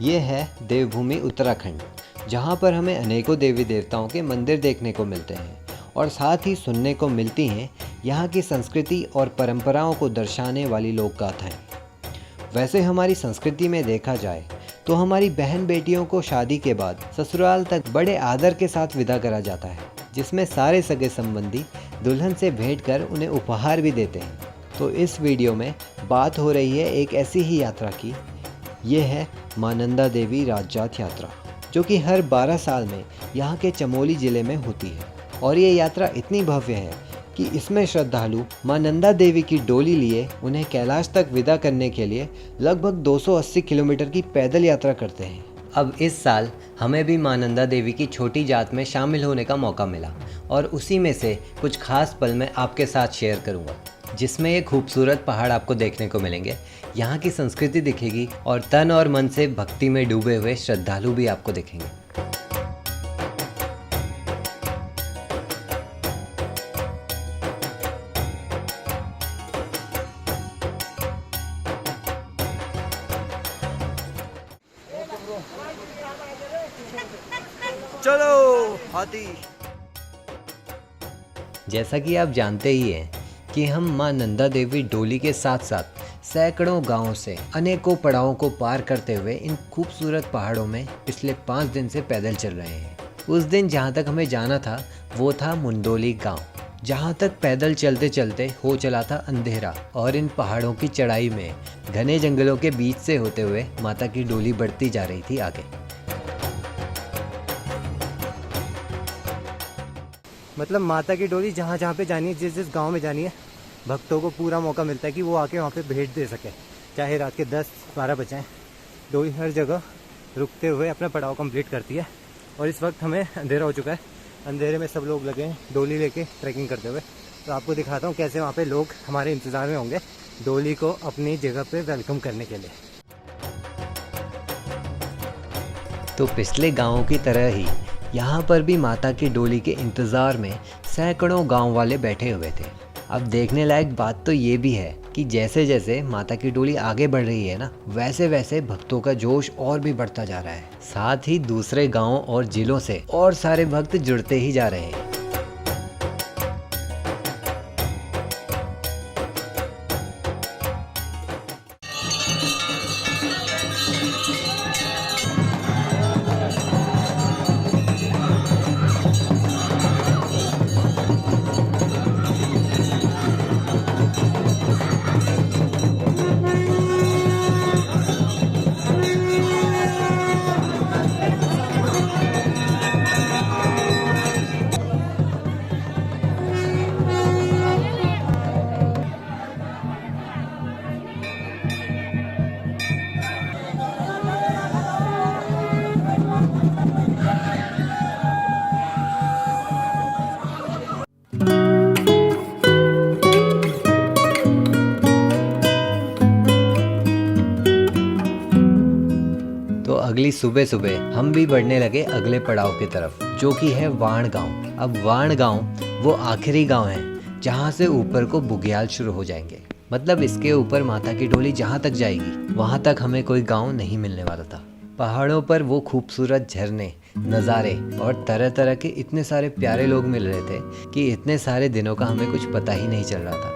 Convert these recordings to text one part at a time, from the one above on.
ये है देवभूमि उत्तराखंड, जहाँ पर हमें अनेकों देवी देवताओं के मंदिर देखने को मिलते हैं और साथ ही सुनने को मिलती हैं यहाँ की संस्कृति और परंपराओं को दर्शाने वाली लोक गाथाएँ। वैसे हमारी संस्कृति में देखा जाए तो हमारी बहन बेटियों को शादी के बाद ससुराल तक बड़े आदर के साथ विदा करा जाता है, जिसमें सारे सगे संबंधी दुल्हन से भेंट कर उन्हें उपहार भी देते हैं। तो इस वीडियो में बात हो रही है एक ऐसी ही यात्रा की। ये है मां नंदा देवी राजजात यात्रा, जो कि हर 12 साल में यहाँ के चमोली ज़िले में होती है। और ये यात्रा इतनी भव्य है कि इसमें श्रद्धालु मां नंदा देवी की डोली लिए उन्हें कैलाश तक विदा करने के लिए लगभग 280 किलोमीटर की पैदल यात्रा करते हैं। अब इस साल हमें भी मां नंदा देवी की छोटी जात में शामिल होने का मौका मिला और उसी में से कुछ खास पल मैं आपके साथ शेयर करूंगा, जिसमें ये खूबसूरत पहाड़ आपको देखने को मिलेंगे, यहाँ की संस्कृति दिखेगी और तन और मन से भक्ति में डूबे हुए श्रद्धालु भी आपको दिखेंगे। चलो हाथी। जैसा कि आप जानते ही हैं कि हम मां नंदा देवी डोली के साथ साथ सैकड़ों गांवों से अनेकों पड़ावों को पार करते हुए इन खूबसूरत पहाड़ों में पिछले 5 दिन से पैदल चल रहे हैं। उस दिन जहां तक हमें जाना था वो था मुंडोली गांव, जहां तक पैदल चलते चलते हो चला था अंधेरा और इन पहाड़ों की चढ़ाई में घने जंगलों के बीच से होते हुए माता की डोली बढ़ती जा रही थी आगे। मतलब माता की डोली जहाँ जहाँ पे जानी है, जिस जिस गांव में जानी है, भक्तों को पूरा मौका मिलता है कि वो आके वहाँ पे भेंट दे सके। चाहे रात के 10-12 बजे हैं, डोली हर जगह रुकते हुए अपना पड़ाव कंप्लीट करती है। और इस वक्त हमें अंधेरा हो चुका है, अंधेरे में सब लोग लगे हैं डोली लेके ट्रैकिंग करते हुए। तो आपको दिखाता हूँ कैसे वहाँ पे लोग हमारे इंतज़ार में होंगे डोली को अपनी जगह पे वेलकम करने के लिए। तो पिछले गाँवों की तरह ही यहाँ पर भी माता की डोली के इंतज़ार में सैकड़ों गांव वाले बैठे हुए थे। अब देखने लायक बात तो ये भी है कि जैसे जैसे माता की डोली आगे बढ़ रही है ना, वैसे वैसे भक्तों का जोश और भी बढ़ता जा रहा है। साथ ही दूसरे गांवों और जिलों से और सारे भक्त जुड़ते ही जा रहे हैं। तो अगली सुबह सुबह हम भी बढ़ने लगे अगले पड़ाव की तरफ, जो कि है वाण गांव। अब वाण गांव वो आखिरी गांव है जहां से ऊपर को बुग्याल शुरू हो जाएंगे। मतलब इसके ऊपर माता की डोली जहां तक जाएगी वहां तक हमें कोई गांव नहीं मिलने वाला था। पहाड़ों पर वो खूबसूरत झरने, नज़ारे और तरह तरह के इतने सारे प्यारे लोग मिल रहे थे कि इतने सारे दिनों का हमें कुछ पता ही नहीं चल रहा था।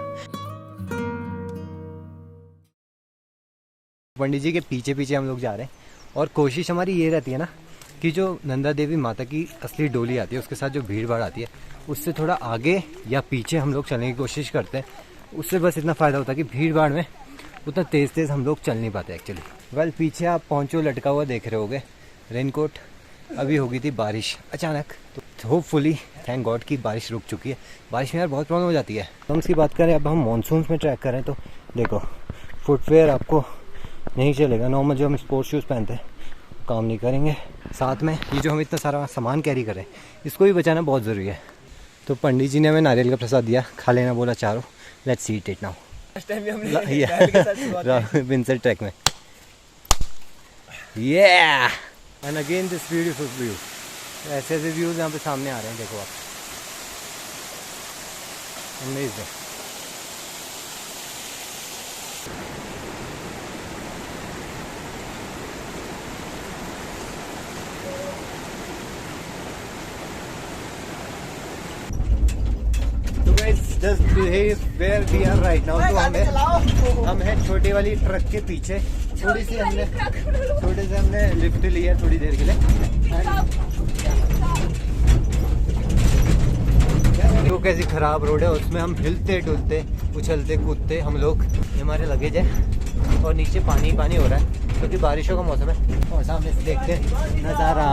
पंडित जी के पीछे पीछे हम लोग जा रहे हैं और कोशिश हमारी ये रहती है ना कि जो नंदा देवी माता की असली डोली आती है उसके साथ जो भीड़ भाड़ आती है उससे थोड़ा आगे या पीछे हम लोग चलने की कोशिश करते हैं। उससे बस इतना फ़ायदा होता है कि भीड़ भाड़ में उतना तेज़ तेज़ हम लोग चल नहीं पाते एक्चुअली। वेल, पीछे आप पहुँचो लटका हुआ देख रहे होगे रेनकोट। अभी हो गई थी बारिश अचानक, तो होपफुली थैंक गॉड कि बारिश रुक चुकी है। बारिश में यार बहुत प्रॉब्लम हो जाती है। हम इसकी बात करें, अब हम मानसून में ट्रैक करें तो देखो फुटवेयर आपको नहीं चलेगा। नॉर्मल जो हम स्पोर्ट्स शूज़ पहनते हैं काम नहीं करेंगे। साथ में ये जो हम इतना सारा सामान कैरी करें इसको भी बचाना बहुत ज़रूरी है। तो पंडित जी ने हमें नारियल का प्रसाद दिया, खा लेना बोला चारों। Let's eat it now. Binsar trek में and again this beautiful view. ऐसे ऐसे व्यूज़ यहाँ पे सामने आ रहे हैं, देखो आप। Amazing. Just where we are right now. तो हम हैं छोटी वाली ट्रक के पीछे। छोटे से हमने लिफ्ट लिया थोड़ी देर के लिए। तो कैसी खराब रोड है, उसमें हम हिलते डुलते उछलते कूदते हम लोग। ये हमारे लगेज है और नीचे पानी पानी हो रहा है क्योंकि बारिशों का मौसम है। और सामने से देखते हैं नज़ारा।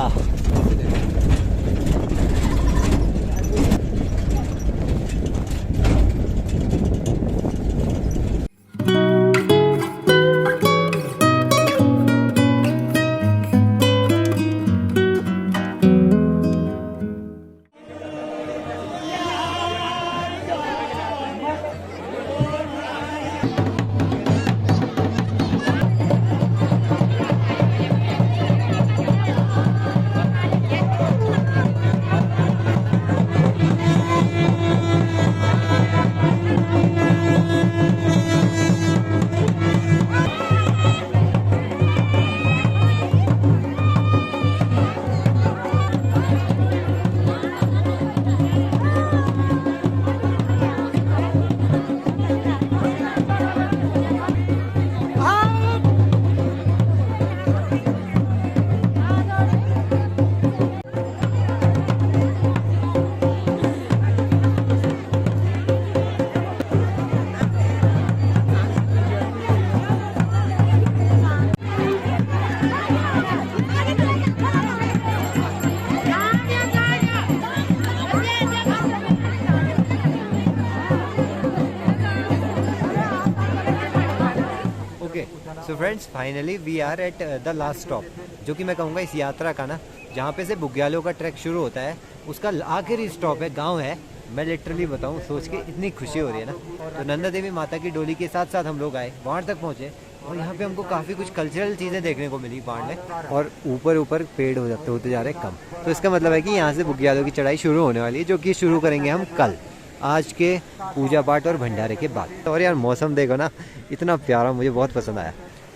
So friends finally we are at the last stop, जो कि मैं कहूँगा इस यात्रा का ना, जहाँ पे से बुग्यालों का ट्रैक शुरू होता है, उसका आखिरी स्टॉप है, गांव है। मैं लिटरली बताऊँ, सोच के इतनी खुशी हो रही है ना। तो नंदा देवी माता की डोली के साथ साथ हम लोग आए, वहाँ तक पहुँचे और यहाँ पे हमको काफ़ी कुछ कल्चरल चीज़ें देखने को मिली बाढ़ में। और ऊपर ऊपर पेड़ हो जाते होते जा रहे हैं कम। तो इसका मतलब है कि यहाँ से बुग्यालों की चढ़ाई शुरू होने वाली है, जो कि शुरू करेंगे हम कल, आज के पूजा पाठ और भंडारे के बाद। और यार मौसम देखो ना, इतना प्यारा, मुझे बहुत पसंद आया।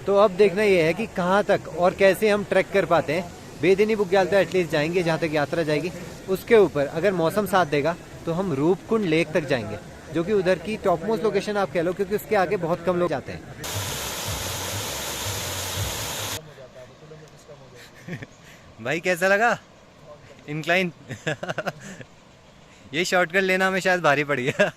तो अब देखना ये है कि कहाँ तक और कैसे हम ट्रैक कर पाते हैं। बेदिनी बुग्याल तो एटलीस्ट जाएंगे, जहाँ तक यात्रा जाएगी। उसके ऊपर अगर मौसम साथ देगा तो हम रूपकुंड लेक तक जाएंगे, जो कि उधर की टॉप मोस्ट लोकेशन आप कह लो, क्योंकि उसके आगे बहुत कम लोग जाते हैं। भाई कैसा लगा इंक्लाइन? ये शॉर्टकट लेना हमें शायद भारी पड़ गया।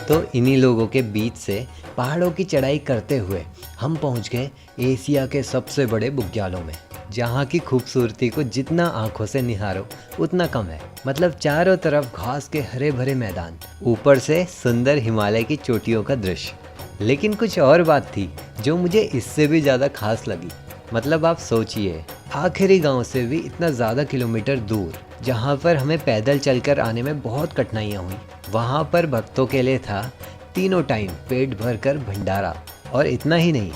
तो इन्हीं लोगों के बीच से पहाड़ों की चढ़ाई करते हुए हम पहुंच गए एशिया के सबसे बड़े बुग्यालों में, जहां की खूबसूरती को जितना आंखों से निहारो उतना कम है। मतलब चारों तरफ घास के हरे भरे मैदान, ऊपर से सुंदर हिमालय की चोटियों का दृश्य। लेकिन कुछ और बात थी जो मुझे इससे भी ज़्यादा खास लगी। मतलब आप सोचिए, आखिरी गांव से भी इतना ज़्यादा किलोमीटर दूर, जहां पर हमें पैदल चलकर आने में बहुत कठिनाइयाँ हुई, वहां पर भक्तों के लिए था तीनों टाइम पेट भरकर भंडारा। और इतना ही नहीं,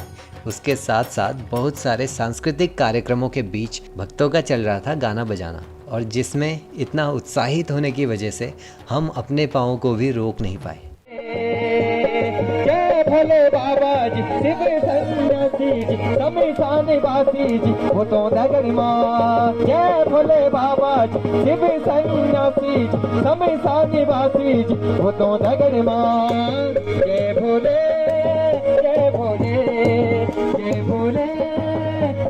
उसके साथ साथ बहुत सारे सांस्कृतिक कार्यक्रमों के बीच भक्तों का चल रहा था गाना बजाना, और जिसमें इतना उत्साहित होने की वजह से हम अपने पाँव को भी रोक नहीं पाए। जय भोले बाबा जी, शिव सन्यासी जी, शमशान वासी जी, वो तो नगर माँ। जय भोले बाबा जी, शिव सन्यासी जी, शमशान वासी जी, वो तो नगर माँ। जय भोले जय भोले जय भोले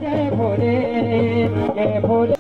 जय भोले जय भोले।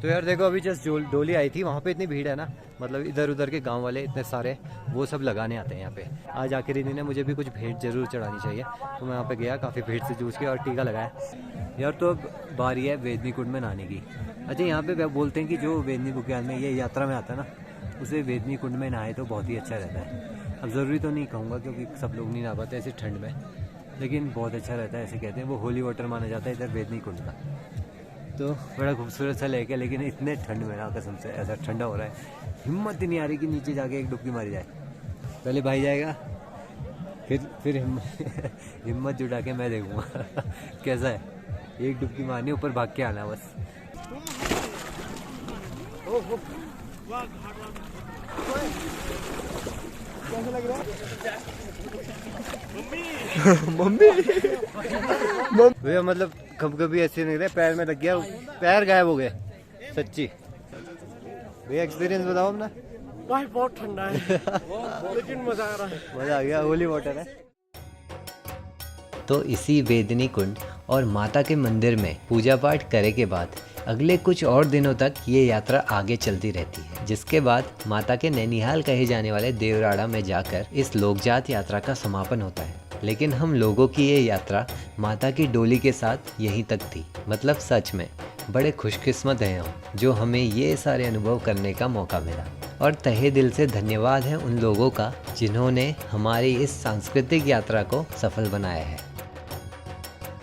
तो यार देखो अभी जस्ट डोली आई थी, वहाँ पे इतनी भीड़ है ना, मतलब इधर उधर के गांव वाले इतने सारे वो सब लगाने आते हैं यहाँ पे। आज आखिरी दिन है, मुझे भी कुछ भेंट जरूर चढ़ानी चाहिए, तो मैं यहाँ पे गया, काफ़ी भीड़ से जूझ के और टीका लगाया। यार तो अब बारी है वेदनी कुंड में नहाने की। अच्छा यहाँ पे बोलते हैं कि जो वेदनी बुग्याल में ये यात्रा में आता है ना, उसे वेदनी कुंड में नहाए तो बहुत ही अच्छा रहता है। अब ज़रूरी तो नहीं कहूँगा क्योंकि सब लोग नहीं नहा पाते ऐसे ठंड में, लेकिन बहुत अच्छा रहता है, ऐसे कहते हैं। वो होली वाटर माना जाता है इधर वेदनी कुंड का। तो बड़ा खूबसूरत सा लेक है, लेकिन इतने ठंड में ना कसम से ऐसा ठंडा हो रहा है, हिम्मत ही नहीं आ रही कि नीचे जाके एक डुबकी मारी जाए। पहले भाई जाएगा, फिर हिम्मत जुटा के मैं देखूँगा कैसा है। एक डुबकी मारनी, ऊपर भाग के आना बस। कैसा लग रहा है? मम्मी भैया मतलब कभी ऐसे नहीं रहे, पैर में लग गया, पैर गायब हो गए सच्ची। भैया एक्सपीरियंस बताओ अपना। भाई बहुत ठंडा है लेकिन मजा आ रहा है। मजा आ गया, होली वाटर है। तो इसी वेदनी कुंड और माता के मंदिर में पूजा पाठ करे के बाद अगले कुछ और दिनों तक ये यात्रा आगे चलती रहती है, जिसके बाद माता के नैनीहाल कहे जाने वाले देवराड़ा में जाकर इस लोकजात यात्रा का समापन होता है। लेकिन हम लोगों की ये यात्रा माता की डोली के साथ यहीं तक थी। मतलब सच में बड़े खुशकिस्मत हैं हम, जो हमें ये सारे अनुभव करने का मौका मिला। और तहे दिल से धन्यवाद है उन लोगों का जिन्होंने हमारी इस सांस्कृतिक यात्रा को सफल बनाया है।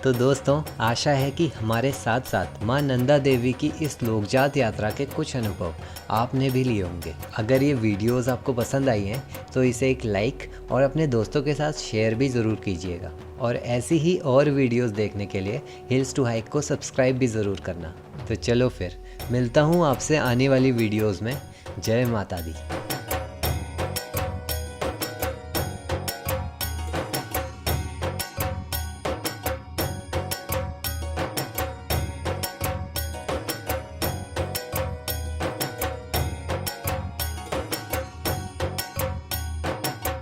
तो दोस्तों, आशा है कि हमारे साथ साथ मां नंदा देवी की इस लोकजात यात्रा के कुछ अनुभव आपने भी लिए होंगे। अगर ये वीडियोस आपको पसंद आई हैं तो इसे एक लाइक और अपने दोस्तों के साथ शेयर भी ज़रूर कीजिएगा। और ऐसी ही और वीडियोस देखने के लिए हिल्स टू हाइक को सब्सक्राइब भी ज़रूर करना। तो चलो फिर मिलता हूँ आपसे आने वाली वीडियोज़ में। जय माता दी।